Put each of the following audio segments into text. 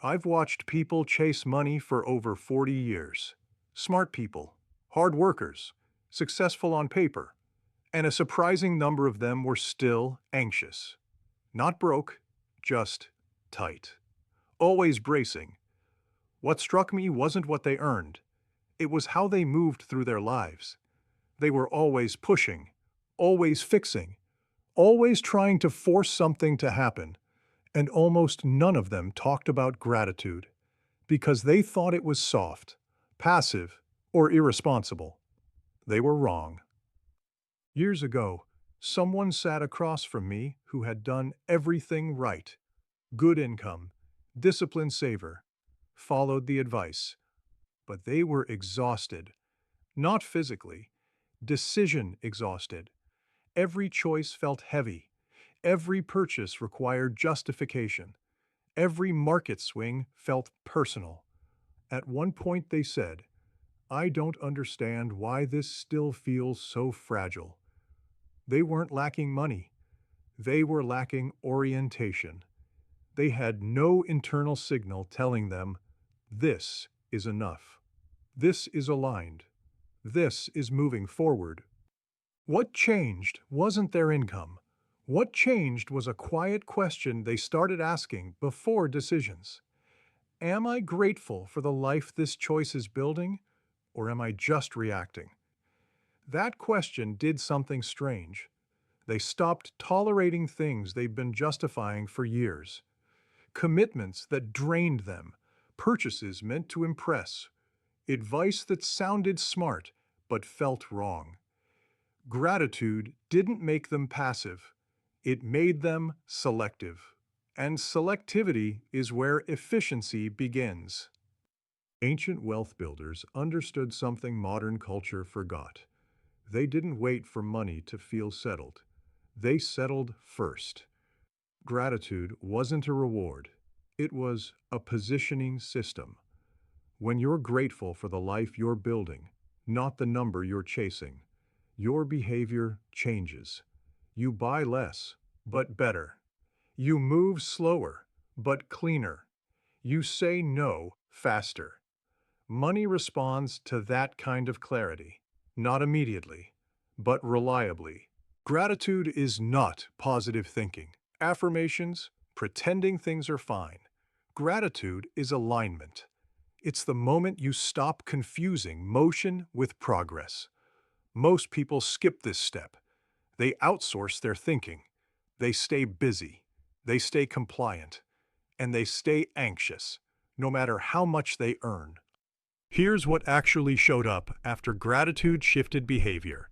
I've watched people chase money for over 40 years. Smart people, hard workers, successful on paper, and a surprising number of them were still anxious. Not broke, just tight. Always bracing. What struck me wasn't what they earned. It was how they moved through their lives. They were always pushing, always fixing, always trying to force something to happen, and almost none of them talked about gratitude because they thought it was soft, passive, or irresponsible. They were wrong. Years ago, someone sat across from me who had done everything right. Good income, disciplined saver, followed the advice. But they were exhausted. Not physically, decision exhausted. Every choice felt heavy. Every purchase required justification. Every market swing felt personal. At one point they said, "I don't understand why this still feels so fragile." They weren't lacking money. They were lacking orientation. They had no internal signal telling them, this is enough. This is aligned. This is moving forward. What changed wasn't their income. What changed was a quiet question they started asking before decisions. Am I grateful for the life this choice is building, or am I just reacting? That question did something strange. They stopped tolerating things they'd been justifying for years. Commitments that drained them, purchases meant to impress, advice that sounded smart but felt wrong. Gratitude didn't make them passive, it made them selective. And selectivity is where efficiency begins. Ancient wealth builders understood something modern culture forgot. They didn't wait for money to feel settled. They settled first. Gratitude wasn't a reward. It was a positioning system. When you're grateful for the life you're building, not the number you're chasing, your behavior changes. You buy less, but better. You move slower, but cleaner. You say no faster. Money responds to that kind of clarity, not immediately, but reliably. Gratitude is not positive thinking, affirmations, pretending things are fine. Gratitude is alignment. It's the moment you stop confusing motion with progress. Most people skip this step. They outsource their thinking. They stay busy. They stay compliant. And they stay anxious, no matter how much they earn. Here's what actually showed up after gratitude shifted behavior.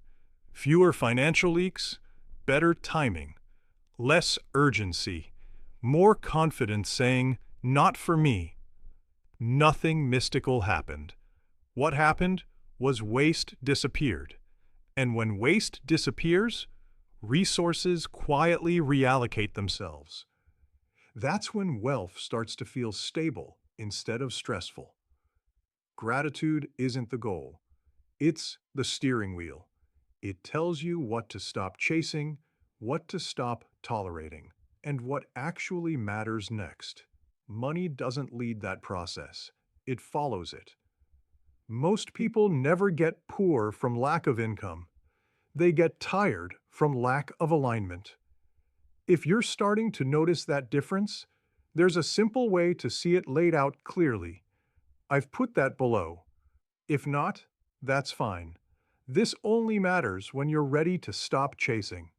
Fewer financial leaks, better timing, less urgency, more confidence saying, "Not for me." Nothing mystical happened. What happened was waste disappeared. And when waste disappears, resources quietly reallocate themselves. That's when wealth starts to feel stable instead of stressful. Gratitude isn't the goal. It's the steering wheel. It tells you what to stop chasing, what to stop tolerating, and what actually matters next. Money doesn't lead that process. It follows it. Most people never get poor from lack of income. They get tired from lack of alignment. If you're starting to notice that difference, there's a simple way to see it laid out clearly. I've put that below. If not, that's fine. This only matters when you're ready to stop chasing.